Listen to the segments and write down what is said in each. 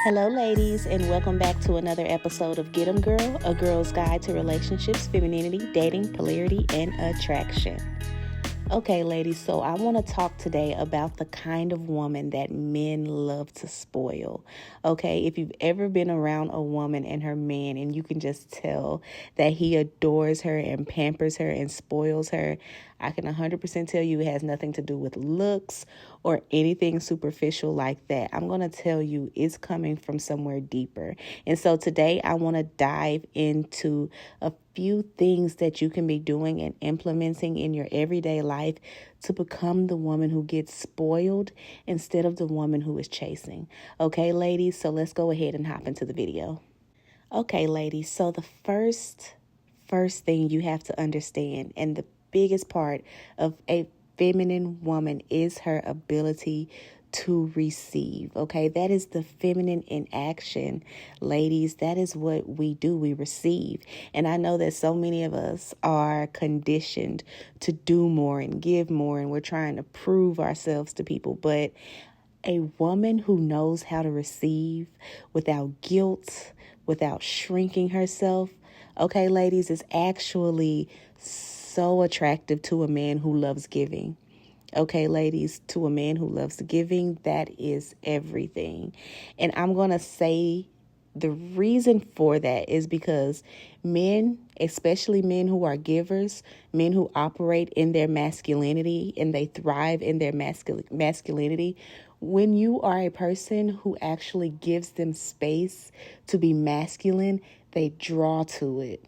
Hello, ladies, and welcome back to another episode of Get 'em Girl, a girl's guide to relationships, femininity, dating, polarity, and attraction. Okay, ladies, so I want to talk today about the kind of woman that men love to spoil. Okay, if you've ever been around a woman and her man and you can just tell that he adores her and pampers her and spoils her, I can 100% tell you it has nothing to do with looks or anything superficial like that. I'm going to tell you it's coming from somewhere deeper. And so today I want to dive into a few things that you can be doing and implementing in your everyday life to become the woman who gets spoiled instead of the woman who is chasing. Okay, ladies, so let's go ahead and hop into the video. Okay, ladies, so the first thing you have to understand, and the biggest part of a feminine woman, is her ability to receive. Okay, that is the feminine in action, ladies. That is what we do. We receive. And I know that so many of us are conditioned to do more and give more, and we're trying to prove ourselves to people. But a woman who knows how to receive without guilt, without shrinking herself, okay, ladies, is actually so attractive to a man who loves giving. Okay, ladies, to a man who loves giving, that is everything. And I'm going to say the reason for that is because men, especially men who are givers, men who operate in their masculinity and they thrive in their masculinity, when you are a person who actually gives them space to be masculine, they draw to it.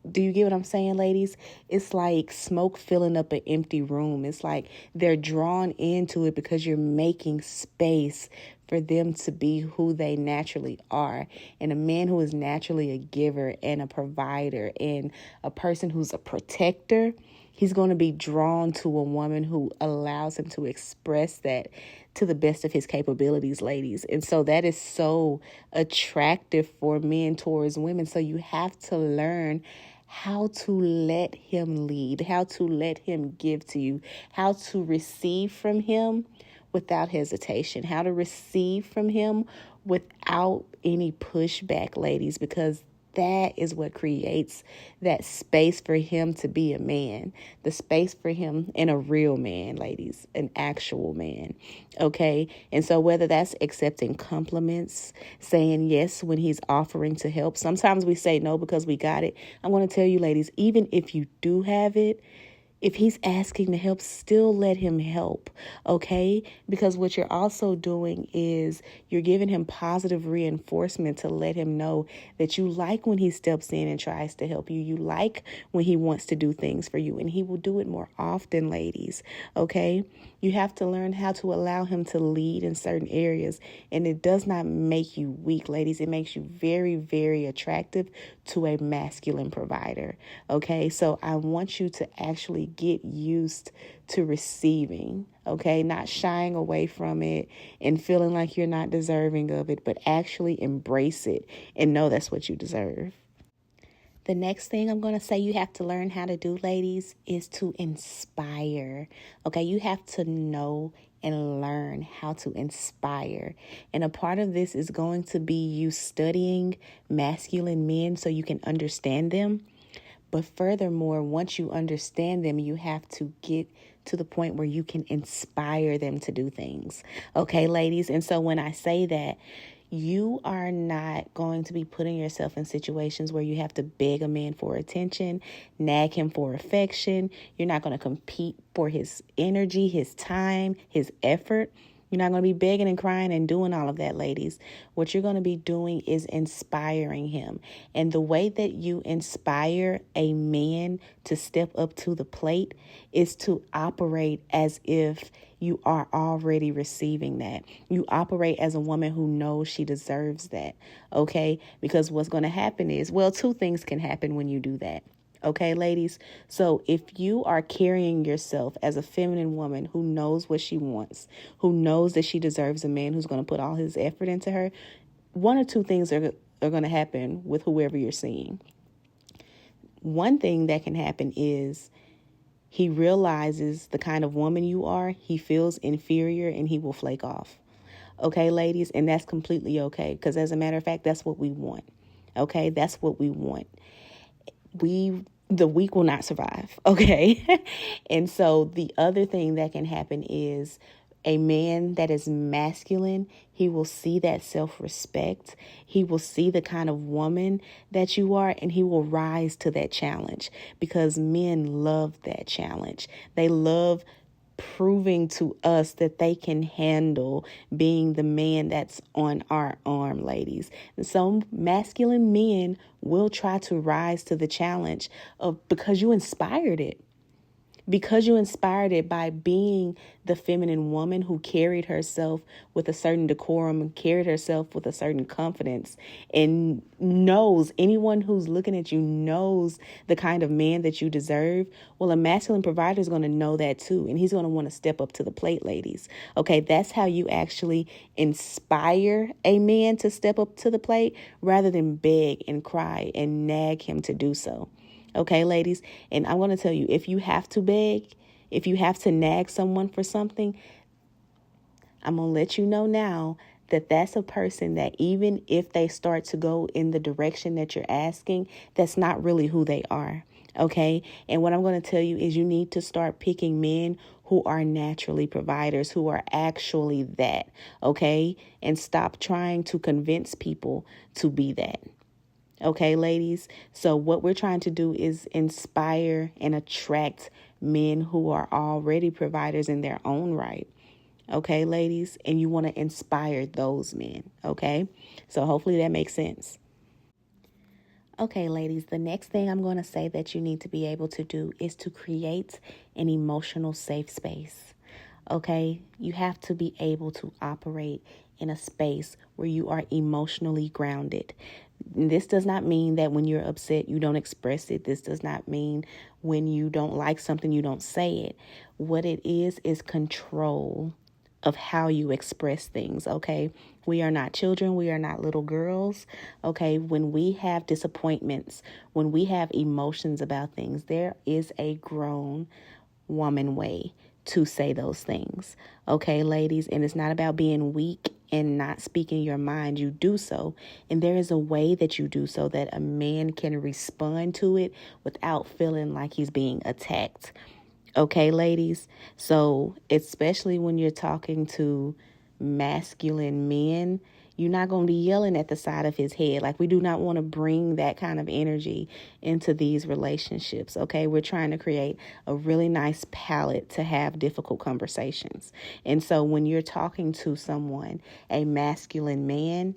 Do you get what I'm saying, ladies? It's like smoke filling up an empty room. It's like they're drawn into it because you're making space for them to be who they naturally are. And a man who is naturally a giver and a provider and a person who's a protector, he's going to be drawn to a woman who allows him to express that to the best of his capabilities, ladies. And so that is so attractive for men towards women. So you have to learn how to let him lead, how to let him give to you, how to receive from him without hesitation, how to receive from him without any pushback, ladies, because that is what creates that space for him to be a man, the space for him and a real man, ladies, an actual man. Okay. And so whether that's accepting compliments, saying yes when he's offering to help, sometimes we say no because we got it. I'm going to tell you, ladies, even if you do have it, if he's asking to help, still let him help, okay? Because what you're also doing is you're giving him positive reinforcement to let him know that you like when he steps in and tries to help you. You like when he wants to do things for you, and he will do it more often, ladies, okay? You have to learn how to allow him to lead in certain areas, and it does not make you weak, ladies. It makes you very, very attractive to a masculine provider, okay? So I want you to actually get used to receiving, okay? Not shying away from it and feeling like you're not deserving of it, but actually embrace it and know that's what you deserve. The next thing I'm going to say you have to learn how to do, ladies, is to inspire. Okay, you have to know and learn how to inspire. And a part of this is going to be you studying masculine men so you can understand them. But furthermore, once you understand them, you have to get to the point where you can inspire them to do things. Okay, ladies? And so when I say that, you are not going to be putting yourself in situations where you have to beg a man for attention, nag him for affection. You're not going to compete for his energy, his time, his effort. You're not going to be begging and crying and doing all of that, ladies. What you're going to be doing is inspiring him. And the way that you inspire a man to step up to the plate is to operate as if you are already receiving that. You operate as a woman who knows she deserves that, okay? Because what's going to happen is, well, two things can happen when you do that. Okay, ladies? So if you are carrying yourself as a feminine woman who knows what she wants, who knows that she deserves a man who's going to put all his effort into her, one or two things are going to happen with whoever you're seeing. One thing that can happen is he realizes the kind of woman you are, he feels inferior, and he will flake off. Okay, ladies, and that's completely okay, because as a matter of fact, that's what we want. Okay, that's what we want. The weak will not survive. Okay. And so the other thing that can happen is a man that is masculine, he will see that self-respect. He will see the kind of woman that you are, and he will rise to that challenge, because men love that challenge. They love proving to us that they can handle being the man that's on our arm, ladies. And some masculine men will try to rise to the challenge of, because you inspired it. Because you inspired it by being the feminine woman who carried herself with a certain decorum and carried herself with a certain confidence, and knows, anyone who's looking at you knows the kind of man that you deserve. Well, a masculine provider is going to know that too, and he's going to want to step up to the plate, ladies. Okay, that's how you actually inspire a man to step up to the plate, rather than beg and cry and nag him to do so. Okay, ladies, and I want to tell you, if you have to beg, if you have to nag someone for something, I'm going to let you know now that that's a person that, even if they start to go in the direction that you're asking, that's not really who they are. Okay, and what I'm going to tell you is you need to start picking men who are naturally providers, who are actually that. Okay, and stop trying to convince people to be that. Okay, ladies. So what we're trying to do is inspire and attract men who are already providers in their own right. Okay, ladies. And you want to inspire those men. Okay. So hopefully that makes sense. Okay, ladies, the next thing I'm going to say that you need to be able to do is to create an emotional safe space. Okay, you have to be able to operate in a space where you are emotionally grounded. This does not mean that when you're upset, you don't express it. This does not mean when you don't like something, you don't say it. What it is control of how you express things. Okay, we are not children. We are not little girls. Okay, when we have disappointments, when we have emotions about things, there is a grown woman way to say those things. Okay, ladies, and it's not about being weak and not speaking your mind. You do so, and there is a way that you do so that a man can respond to it without feeling like he's being attacked. Okay, ladies. So especially when you're talking to masculine men, you're not going to be yelling at the side of his head. Like, we do not want to bring that kind of energy into these relationships. Okay, we're trying to create a really nice palette to have difficult conversations. And so when you're talking to someone, a masculine man,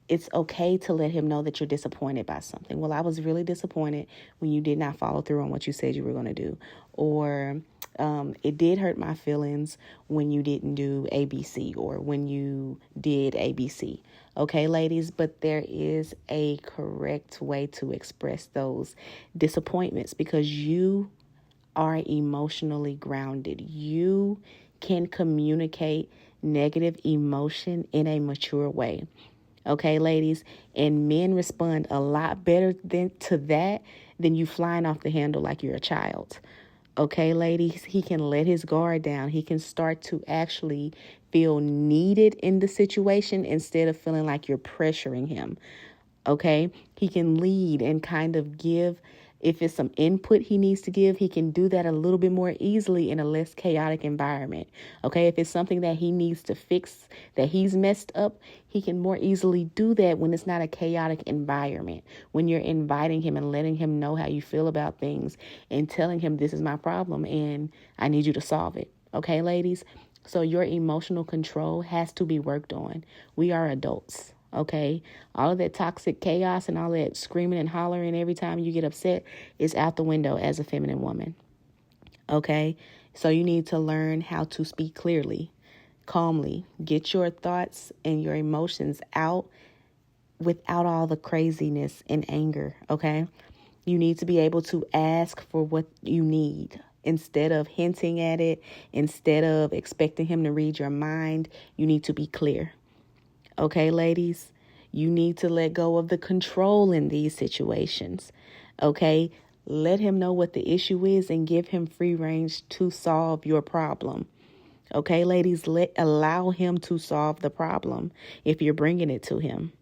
it's okay to let him know that you're disappointed by something. Well, I was really disappointed when you did not follow through on what you said you were going to do. Or it did hurt my feelings when you didn't do ABC, or when you did ABC. Okay, ladies, but there is a correct way to express those disappointments, because you are emotionally grounded. You can communicate negative emotion in a mature way. Okay, ladies, and men respond a lot better to that than you flying off the handle like you're a child. Okay, ladies, he can let his guard down. He can start to actually feel needed in the situation instead of feeling like you're pressuring him. Okay, he can lead and kind of give. If it's some input he needs to give, he can do that a little bit more easily in a less chaotic environment. Okay, if it's something that he needs to fix, that he's messed up, he can more easily do that when it's not a chaotic environment. When you're inviting him and letting him know how you feel about things and telling him, this is my problem and I need you to solve it. Okay, ladies? So your emotional control has to be worked on. We are adults. Okay, all of that toxic chaos and all that screaming and hollering every time you get upset is out the window as a feminine woman. Okay, so you need to learn how to speak clearly, calmly, get your thoughts and your emotions out without all the craziness and anger. Okay, you need to be able to ask for what you need. Instead of hinting at it, instead of expecting him to read your mind, you need to be clear. Okay, ladies, you need to let go of the control in these situations. Okay, let him know what the issue is and give him free range to solve your problem. Okay, ladies, allow him to solve the problem if you're bringing it to him.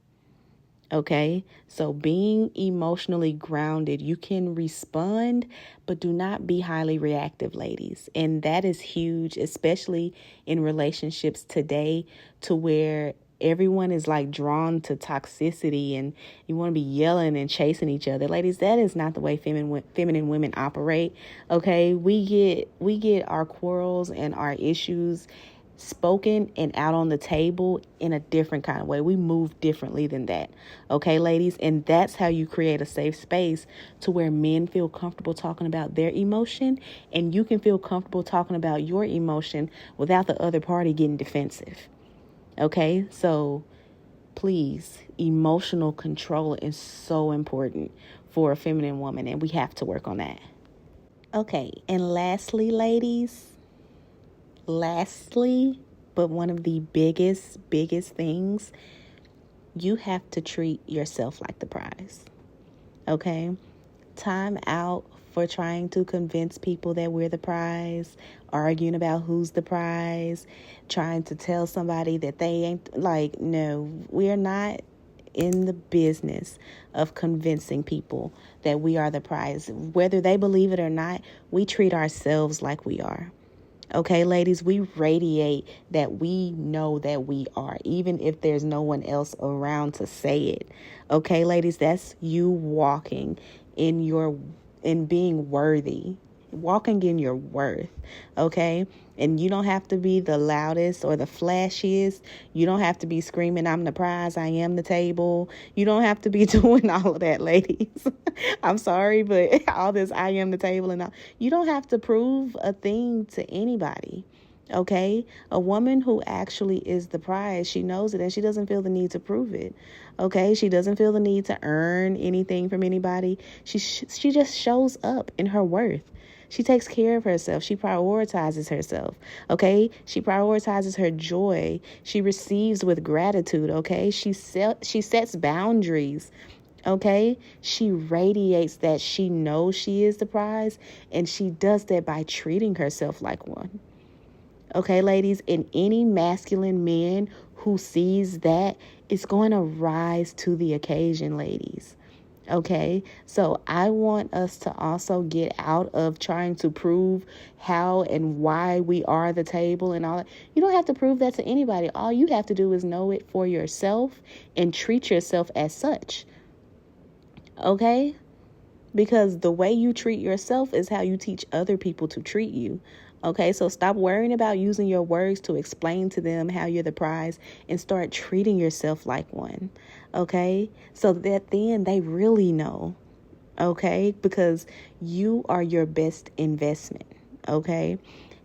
Okay, so being emotionally grounded, you can respond, but do not be highly reactive, ladies. And that is huge, especially in relationships today, to where everyone is like drawn to toxicity and you want to be yelling and chasing each other. Ladies, that is not the way feminine women operate. Okay, we get our quarrels and our issues spoken and out on the table in a different kind of way. We move differently than that. Okay, ladies? And that's how you create a safe space to where men feel comfortable talking about their emotion and you can feel comfortable talking about your emotion without the other party getting defensive. Okay? So please, emotional control is so important for a feminine woman and we have to work on that. Okay, and lastly, but one of the biggest things, you have to treat yourself like the prize. Okay? Time out for trying to convince people that we're the prize, arguing about who's the prize, trying to tell somebody that they ain't. Like, no, we're not in the business of convincing people that we are the prize. Whether they believe it or not, we treat ourselves like we are. Okay, ladies, we radiate that we know that we are, even if there's no one else around to say it. Okay, ladies, that's you walking in being worthy, walking in your worth. Okay, and you don't have to be the loudest or the flashiest. You don't have to be screaming, "I'm the prize, I am the table." You don't have to be doing all of that, ladies. I'm sorry, but all this "I am the table" and all, you don't have to prove a thing to anybody. Okay, a woman who actually is the prize, she knows it and she doesn't feel the need to prove it. Okay, she doesn't feel the need to earn anything from anybody. She just shows up in her worth. She takes care of herself. She prioritizes herself. Okay, she prioritizes her joy. She receives with gratitude. Okay, she sets boundaries. Okay, she radiates that she knows she is the prize, and she does that by treating herself like one. Okay, ladies, and any masculine man who sees that is going to rise to the occasion, ladies. Okay, so I want us to also get out of trying to prove how and why we are the table and all that. You don't have to prove that to anybody. All you have to do is know it for yourself and treat yourself as such. Okay? Because the way you treat yourself is how you teach other people to treat you. Okay, so stop worrying about using your words to explain to them how you're the prize and start treating yourself like one. Okay, so that then they really know. Okay, because you are your best investment. Okay,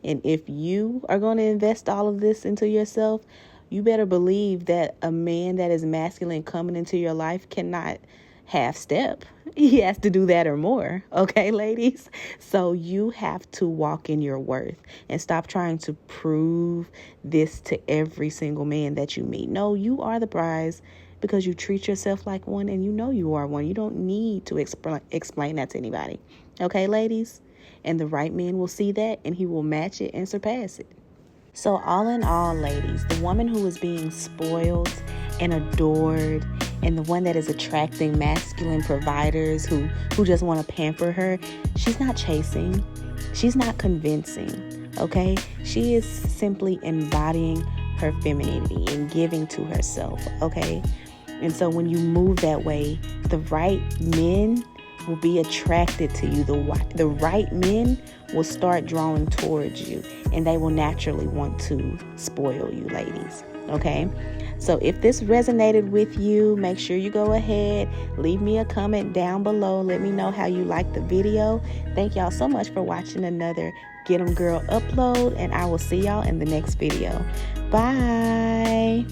and if you are going to invest all of this into yourself, you better believe that a man that is masculine coming into your life cannot half step. He has to do that or more. Okay, ladies? So you have to walk in your worth and stop trying to prove this to every single man that you meet. No, you are the prize because you treat yourself like one and you know you are one. You don't need to explain that to anybody. Okay, ladies? And the right man will see that and he will match it and surpass it. So all in all, ladies, the woman who is being spoiled and adored and the one that is attracting masculine providers who just want to pamper her, she's not chasing. She's not convincing. Okay? She is simply embodying her femininity and giving to herself. Okay? And so when you move that way, the right men will be attracted to you. The right men will start drawing towards you and they will naturally want to spoil you, ladies. Okay? So if this resonated with you, make sure you go ahead, leave me a comment down below. Let me know how you liked the video. Thank y'all so much for watching another Get 'em Girl upload, and I will see y'all in the next video. Bye.